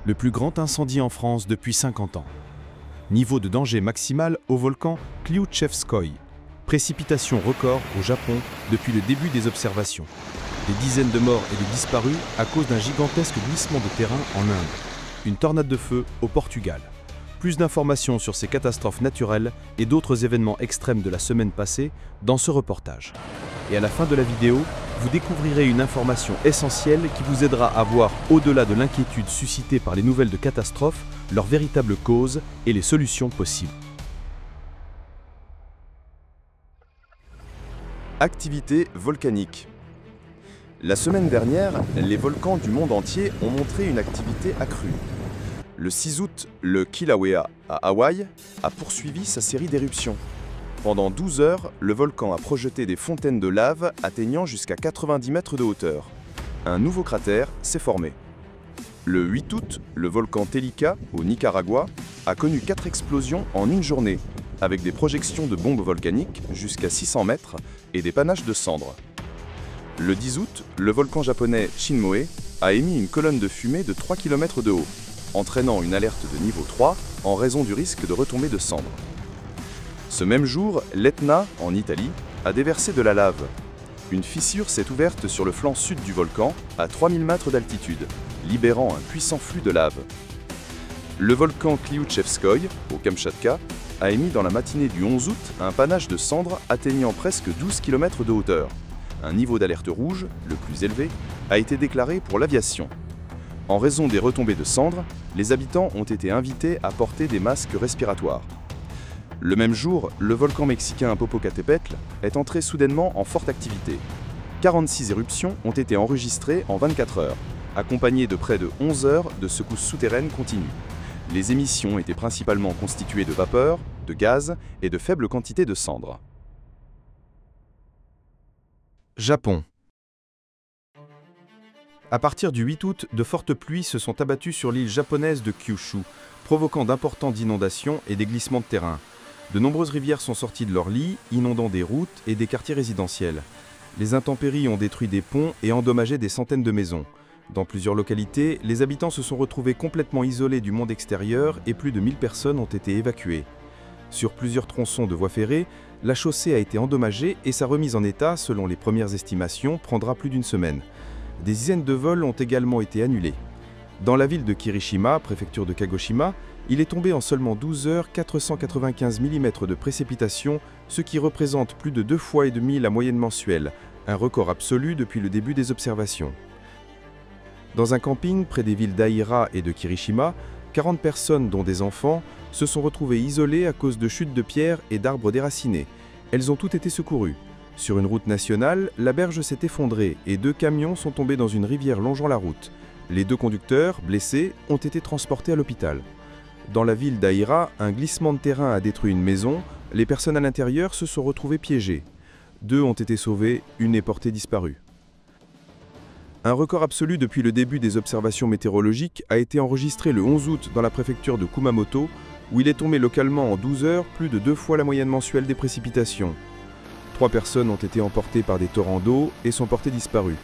le plus grand incendie en France depuis 50 ans. Niveau de danger maximal au volcan Kliutchevskoï. Précipitation record au Japon depuis le début des observations. Des dizaines de morts et de disparus à cause d'un gigantesque glissement de terrain en Inde. Une tornade de feu au Portugal. Plus d'informations sur ces catastrophes naturelles et d'autres événements extrêmes de la semaine passée dans ce reportage. Et à la fin de la vidéo, vous découvrirez une information essentielle qui vous aidera à voir au-delà de l'inquiétude suscitée par les nouvelles de catastrophes, leurs véritables causes et les solutions possibles. Activité volcanique. La semaine dernière, les volcans du monde entier ont montré une activité accrue. Le 6 août, le Kilauea, à Hawaï, a poursuivi sa série d'éruptions. Pendant 12 heures, le volcan a projeté des fontaines de lave atteignant jusqu'à 90 mètres de hauteur. Un nouveau cratère s'est formé. Le 8 août, le volcan Telika, au Nicaragua, a connu 4 explosions en une journée, avec des projections de bombes volcaniques jusqu'à 600 mètres et des panaches de cendres. Le 10 août, le volcan japonais Shinmoe a émis une colonne de fumée de 3 km de haut, entraînant une alerte de niveau 3 en raison du risque de retombée de cendres. Ce même jour, l'Etna, en Italie, a déversé de la lave. Une fissure s'est ouverte sur le flanc sud du volcan, à 3000 mètres d'altitude, libérant un puissant flux de lave. Le volcan Kliutchevskoï, au Kamchatka, a émis dans la matinée du 11 août un panache de cendres atteignant presque 12 km de hauteur. Un niveau d'alerte rouge, le plus élevé, a été déclaré pour l'aviation. En raison des retombées de cendres, les habitants ont été invités à porter des masques respiratoires. Le même jour, le volcan mexicain Popocatépetl est entré soudainement en forte activité. 46 éruptions ont été enregistrées en 24 heures, accompagnées de près de 11 heures de secousses souterraines continues. Les émissions étaient principalement constituées de vapeur, de gaz et de faibles quantités de cendres. Japon. À partir du 8 août, de fortes pluies se sont abattues sur l'île japonaise de Kyushu, provoquant d'importantes inondations et des glissements de terrain. De nombreuses rivières sont sorties de leur lit, inondant des routes et des quartiers résidentiels. Les intempéries ont détruit des ponts et endommagé des centaines de maisons. Dans plusieurs localités, les habitants se sont retrouvés complètement isolés du monde extérieur et plus de 1000 personnes ont été évacuées. Sur plusieurs tronçons de voies ferrées, la chaussée a été endommagée et sa remise en état, selon les premières estimations, prendra plus d'une semaine. Des dizaines de vols ont également été annulés. Dans la ville de Kirishima, préfecture de Kagoshima, il est tombé en seulement 12 heures 495 mm de précipitations, ce qui représente plus de 2,5 fois la moyenne mensuelle, un record absolu depuis le début des observations. Dans un camping près des villes d'Aira et de Kirishima, 40 personnes, dont des enfants, se sont retrouvées isolées à cause de chutes de pierres et d'arbres déracinés. Elles ont toutes été secourues. Sur une route nationale, la berge s'est effondrée et 2 camions sont tombés dans une rivière longeant la route. Les 2 conducteurs, blessés, ont été transportés à l'hôpital. Dans la ville d'Aira, un glissement de terrain a détruit une maison. Les personnes à l'intérieur se sont retrouvées piégées. 2 ont été sauvées, une est portée disparue. Un record absolu depuis le début des observations météorologiques a été enregistré le 11 août dans la préfecture de Kumamoto, où il est tombé localement en 12 heures plus de 2 fois la moyenne mensuelle des précipitations. 3 personnes ont été emportées par des torrents d'eau et sont portées disparues.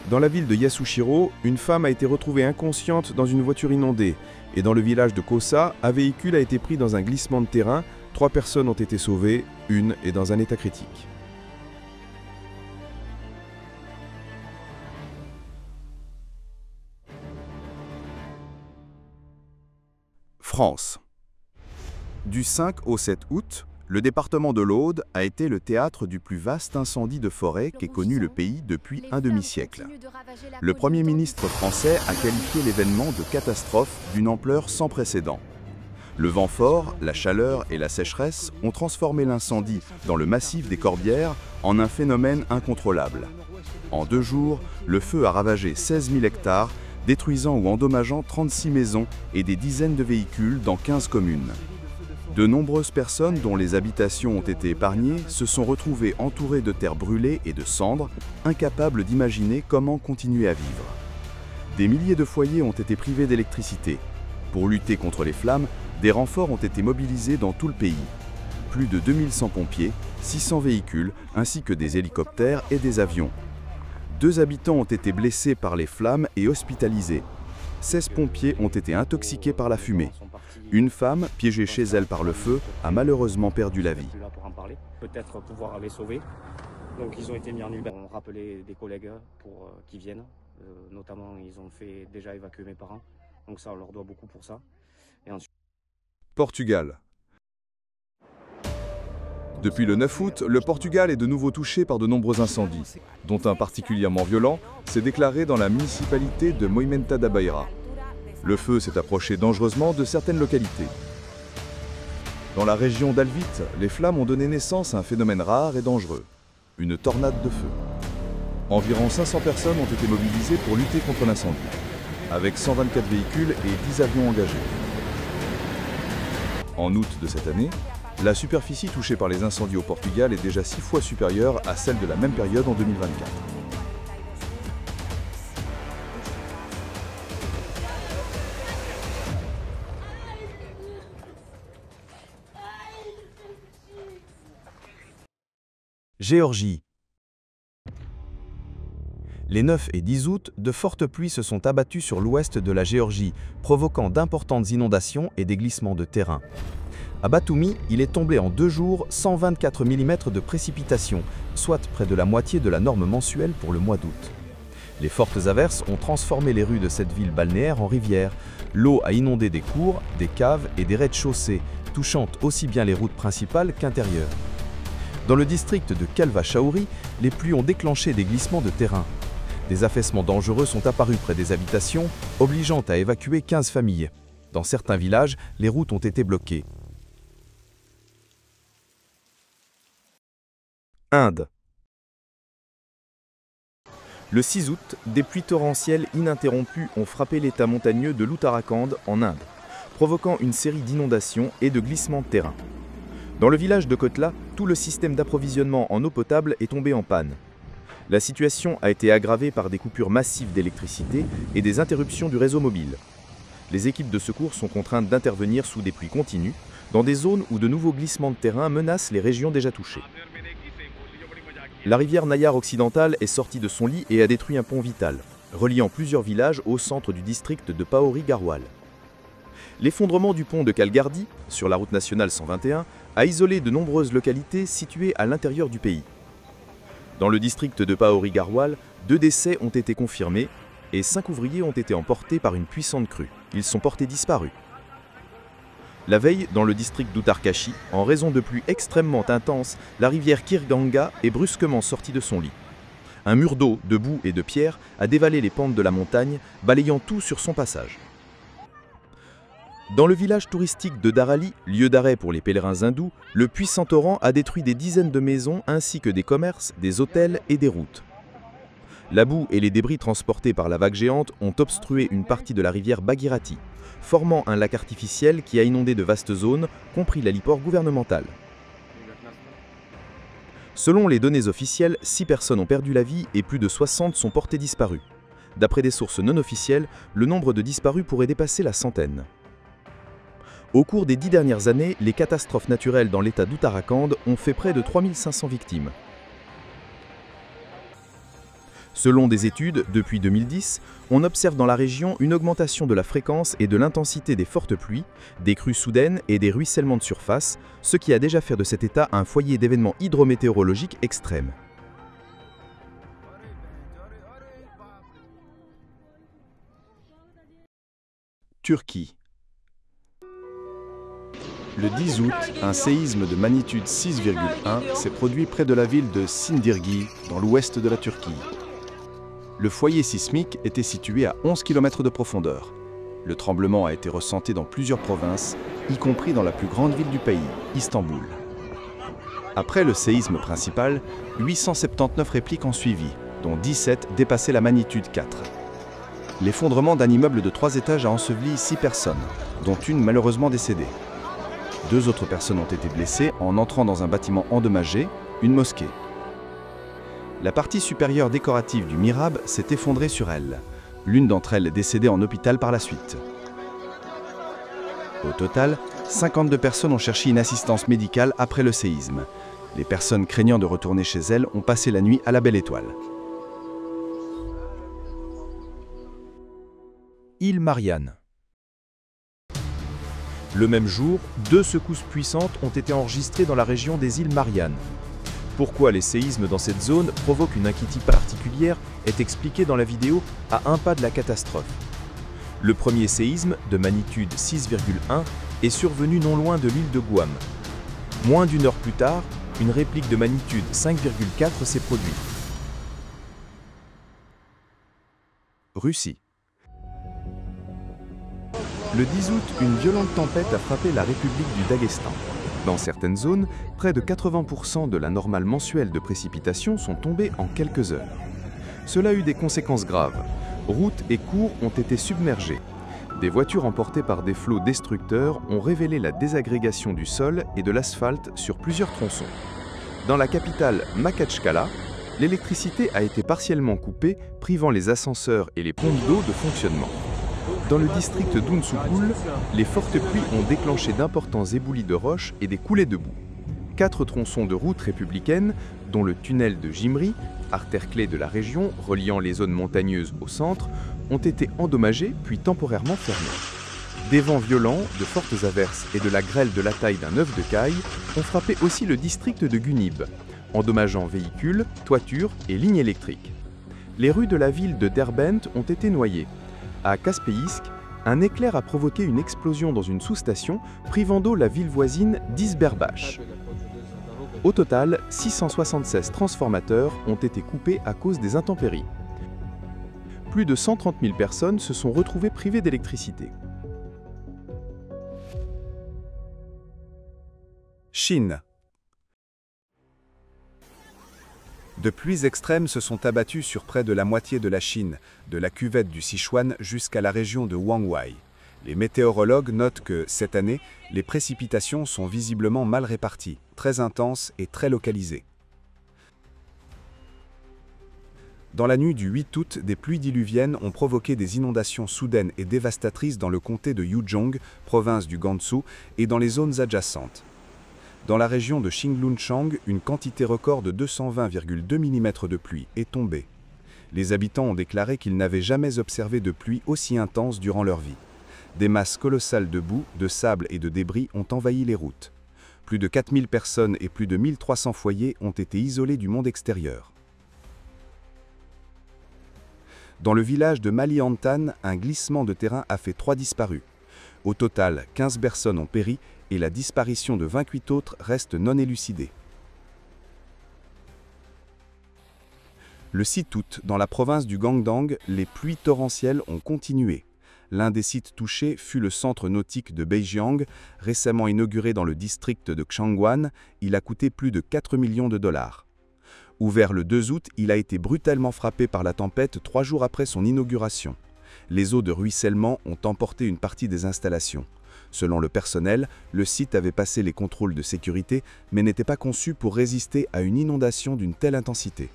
Dans la ville de Yasushiro, une femme a été retrouvée inconsciente dans une voiture inondée. Et dans le village de Kosa, un véhicule a été pris dans un glissement de terrain. 3 personnes ont été sauvées, une est dans un état critique. France. Du 5 au 7 août, le département de l'Aude a été le théâtre du plus vaste incendie de forêt qu'ait connu le pays depuis un demi-siècle. Le Premier ministre français a qualifié l'événement de catastrophe d'une ampleur sans précédent. Le vent fort, la chaleur et la sécheresse ont transformé l'incendie dans le massif des Corbières en un phénomène incontrôlable. En 2 jours, le feu a ravagé 16 000 hectares, détruisant ou endommageant 36 maisons et des dizaines de véhicules dans 15 communes. De nombreuses personnes dont les habitations ont été épargnées se sont retrouvées entourées de terre brûlée et de cendres, incapables d'imaginer comment continuer à vivre. Des milliers de foyers ont été privés d'électricité. Pour lutter contre les flammes, des renforts ont été mobilisés dans tout le pays. Plus de 2100 pompiers, 600 véhicules, ainsi que des hélicoptères et des avions. 2 habitants ont été blessés par les flammes et hospitalisés. 16 pompiers ont été intoxiqués par la fumée. Une femme, piégée chez elle par le feu, a malheureusement perdu la vie. Peut-être pouvoir les sauver. Donc ils ont été mis en urgence. On rappelait des collègues pour qu'ils viennent. Notamment, ils ont fait déjà évacuer mes parents. Donc ça, on leur doit beaucoup pour ça. Et ensuite... Portugal. Depuis le 9 août, le Portugal est de nouveau touché par de nombreux incendies, dont un particulièrement violent s'est déclaré dans la municipalité de Moimenta da Beira. Le feu s'est approché dangereusement de certaines localités. Dans la région d'Alvite, les flammes ont donné naissance à un phénomène rare et dangereux, une tornade de feu. Environ 500 personnes ont été mobilisées pour lutter contre l'incendie, avec 124 véhicules et 10 avions engagés. En août de cette année, la superficie touchée par les incendies au Portugal est déjà 6 fois supérieure à celle de la même période en 2024. Géorgie. Les 9 et 10 août, de fortes pluies se sont abattues sur l'ouest de la Géorgie, provoquant d'importantes inondations et des glissements de terrain. À Batumi, il est tombé en 2 jours 124 mm de précipitations, soit près de la moitié de la norme mensuelle pour le mois d'août. Les fortes averses ont transformé les rues de cette ville balnéaire en rivières. L'eau a inondé des cours, des caves et des rez-de-chaussée, touchant aussi bien les routes principales qu'intérieures. Dans le district de Calva Chaouri, les pluies ont déclenché des glissements de terrain. Des affaissements dangereux sont apparus près des habitations, obligeant à évacuer 15 familles. Dans certains villages, les routes ont été bloquées. Inde. Le 6 août, des pluies torrentielles ininterrompues ont frappé l'état montagneux de l'Uttarakhand en Inde, provoquant une série d'inondations et de glissements de terrain. Dans le village de Kotla, tout le système d'approvisionnement en eau potable est tombé en panne. La situation a été aggravée par des coupures massives d'électricité et des interruptions du réseau mobile. Les équipes de secours sont contraintes d'intervenir sous des pluies continues, dans des zones où de nouveaux glissements de terrain menacent les régions déjà touchées. La rivière Nayar occidentale est sortie de son lit et a détruit un pont vital, reliant plusieurs villages au centre du district de Paori Garhwal. L'effondrement du pont de Kalgardi, sur la route nationale 121, a isolé de nombreuses localités situées à l'intérieur du pays. Dans le district de Paori Garhwal, 2 décès ont été confirmés et 5 ouvriers ont été emportés par une puissante crue. Ils sont portés disparus. La veille, dans le district d'Uttarkashi, en raison de pluies extrêmement intenses, la rivière Kirganga est brusquement sortie de son lit. Un mur d'eau, de boue et de pierre a dévalé les pentes de la montagne, balayant tout sur son passage. Dans le village touristique de Darali, lieu d'arrêt pour les pèlerins hindous, le puissant torrent a détruit des dizaines de maisons ainsi que des commerces, des hôtels et des routes. La boue et les débris transportés par la vague géante ont obstrué une partie de la rivière Bhagirathi, formant un lac artificiel qui a inondé de vastes zones, compris l'héliport gouvernemental. Selon les données officielles, 6 personnes ont perdu la vie et plus de 60 sont portées disparues. D'après des sources non officielles, le nombre de disparus pourrait dépasser la centaine. Au cours des 10 dernières années, les catastrophes naturelles dans l'état d'Uttarakhand ont fait près de 3500 victimes. Selon des études, depuis 2010, on observe dans la région une augmentation de la fréquence et de l'intensité des fortes pluies, des crues soudaines et des ruissellements de surface, ce qui a déjà fait de cet état un foyer d'événements hydrométéorologiques extrêmes. Turquie. Le 10 août, un séisme de magnitude 6,1 s'est produit près de la ville de Sindirgi, dans l'ouest de la Turquie. Le foyer sismique était situé à 11 km de profondeur. Le tremblement a été ressenti dans plusieurs provinces, y compris dans la plus grande ville du pays, Istanbul. Après le séisme principal, 879 répliques ont suivi, dont 17 dépassaient la magnitude 4. L'effondrement d'un immeuble de 3 étages a enseveli 6 personnes, dont une malheureusement décédée. 2 autres personnes ont été blessées en entrant dans un bâtiment endommagé, une mosquée. La partie supérieure décorative du mihrab s'est effondrée sur elle. L'une d'entre elles est décédée en hôpital par la suite. Au total, 52 personnes ont cherché une assistance médicale après le séisme. Les personnes craignant de retourner chez elles ont passé la nuit à la Belle Étoile. îles Mariannes. Le même jour, 2 secousses puissantes ont été enregistrées dans la région des îles Mariannes. Pourquoi les séismes dans cette zone provoquent une inquiétude particulière est expliqué dans la vidéo à un pas de la catastrophe. Le premier séisme, de magnitude 6,1, est survenu non loin de l'île de Guam. Moins d'une heure plus tard, une réplique de magnitude 5,4 s'est produite. Russie. Le 10 août, une violente tempête a frappé la République du Daghestan. Dans certaines zones, près de 80% de la normale mensuelle de précipitations sont tombées en quelques heures. Cela a eu des conséquences graves. Routes et cours ont été submergés. Des voitures emportées par des flots destructeurs ont révélé la désagrégation du sol et de l'asphalte sur plusieurs tronçons. Dans la capitale Makhatchkala, l'électricité a été partiellement coupée, privant les ascenseurs et les pompes d'eau de fonctionnement. Dans le district d'Unsukul, les fortes pluies ont déclenché d'importants éboulis de roches et des coulées de boue. 4 tronçons de routes républicaines, dont le tunnel de Jimri, artère clé de la région reliant les zones montagneuses au centre, ont été endommagés puis temporairement fermés. Des vents violents, de fortes averses et de la grêle de la taille d'un œuf de caille ont frappé aussi le district de Gunib, endommageant véhicules, toitures et lignes électriques. Les rues de la ville de Derbent ont été noyées. À Kaspeisk, un éclair a provoqué une explosion dans une sous-station, privant d'eau la ville voisine d'Izberbach. Au total, 676 transformateurs ont été coupés à cause des intempéries. Plus de 130 000 personnes se sont retrouvées privées d'électricité. Chine. De pluies extrêmes se sont abattues sur près de la moitié de la Chine, de la cuvette du Sichuan jusqu'à la région de Huanghuai. Les météorologues notent que, cette année, les précipitations sont visiblement mal réparties, très intenses et très localisées. Dans la nuit du 8 août, des pluies diluviennes ont provoqué des inondations soudaines et dévastatrices dans le comté de Yuzhong, province du Gansu, et dans les zones adjacentes. Dans la région de Xinglunchang, une quantité record de 220,2 mm de pluie est tombée. Les habitants ont déclaré qu'ils n'avaient jamais observé de pluie aussi intense durant leur vie. Des masses colossales de boue, de sable et de débris ont envahi les routes. Plus de 4000 personnes et plus de 1300 foyers ont été isolés du monde extérieur. Dans le village de Maliantan, un glissement de terrain a fait 3 disparus. Au total, 15 personnes ont péri et la disparition de 28 autres reste non élucidée. Le 6 août, dans la province du Guangdong, les pluies torrentielles ont continué. L'un des sites touchés fut le centre nautique de Beijiang, récemment inauguré dans le district de Changwan. Il a coûté plus de 4 millions de dollars. Ouvert le 2 août, il a été brutalement frappé par la tempête 3 jours après son inauguration. Les eaux de ruissellement ont emporté une partie des installations. Selon le personnel, le site avait passé les contrôles de sécurité, mais n'était pas conçu pour résister à une inondation d'une telle intensité.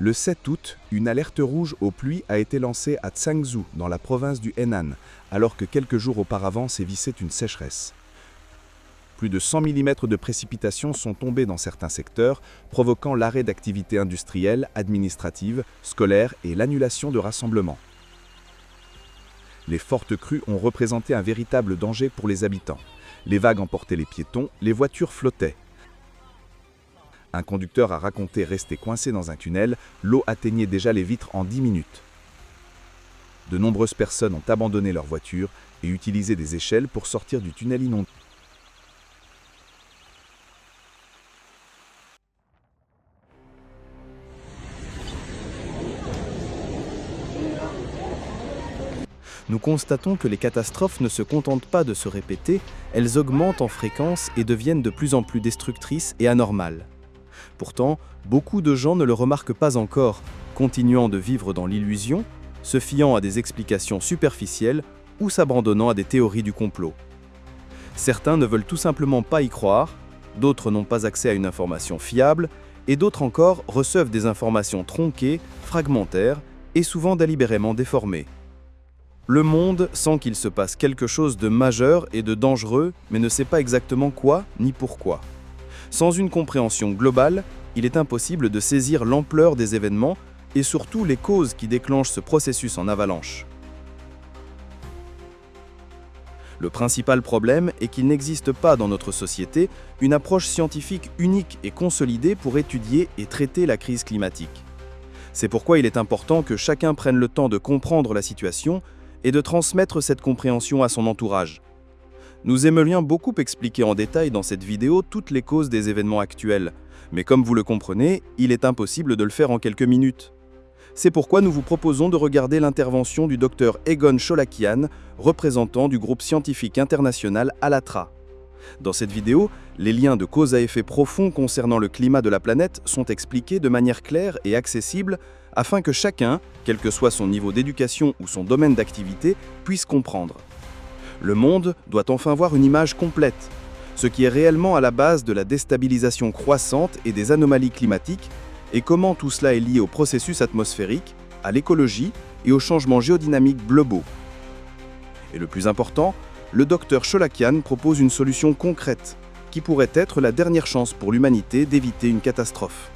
Le 7 août, une alerte rouge aux pluies a été lancée à Zhangzhou, dans la province du Henan, alors que quelques jours auparavant sévissait une sécheresse. Plus de 100 mm de précipitations sont tombées dans certains secteurs, provoquant l'arrêt d'activités industrielles, administratives, scolaires et l'annulation de rassemblements. Les fortes crues ont représenté un véritable danger pour les habitants. Les vagues emportaient les piétons, les voitures flottaient. Un conducteur a raconté rester coincé dans un tunnel, l'eau atteignait déjà les vitres en 10 minutes. De nombreuses personnes ont abandonné leur voiture et utilisé des échelles pour sortir du tunnel inondé. Nous constatons que les catastrophes ne se contentent pas de se répéter, elles augmentent en fréquence et deviennent de plus en plus destructrices et anormales. Pourtant, beaucoup de gens ne le remarquent pas encore, continuant de vivre dans l'illusion, se fiant à des explications superficielles ou s'abandonnant à des théories du complot. Certains ne veulent tout simplement pas y croire, d'autres n'ont pas accès à une information fiable, et d'autres encore reçoivent des informations tronquées, fragmentaires et souvent délibérément déformées. Le monde sent qu'il se passe quelque chose de majeur et de dangereux, mais ne sait pas exactement quoi ni pourquoi. Sans une compréhension globale, il est impossible de saisir l'ampleur des événements, et surtout les causes qui déclenchent ce processus en avalanche. Le principal problème est qu'il n'existe pas dans notre société une approche scientifique unique et consolidée pour étudier et traiter la crise climatique. C'est pourquoi il est important que chacun prenne le temps de comprendre la situation et de transmettre cette compréhension à son entourage. Nous aimerions beaucoup expliquer en détail dans cette vidéo toutes les causes des événements actuels, mais comme vous le comprenez, il est impossible de le faire en quelques minutes. C'est pourquoi nous vous proposons de regarder l'intervention du Dr Egon Cholakian, représentant du groupe scientifique international ALLATRA. Dans cette vidéo, les liens de cause à effet profonds concernant le climat de la planète sont expliqués de manière claire et accessible afin que chacun, quel que soit son niveau d'éducation ou son domaine d'activité, puisse comprendre. Le monde doit enfin voir une image complète, ce qui est réellement à la base de la déstabilisation croissante et des anomalies climatiques, et comment tout cela est lié au processus atmosphérique, à l'écologie et aux changements géodynamiques globaux. Et le plus important, le Dr Cholakian propose une solution concrète qui pourrait être la dernière chance pour l'humanité d'éviter une catastrophe.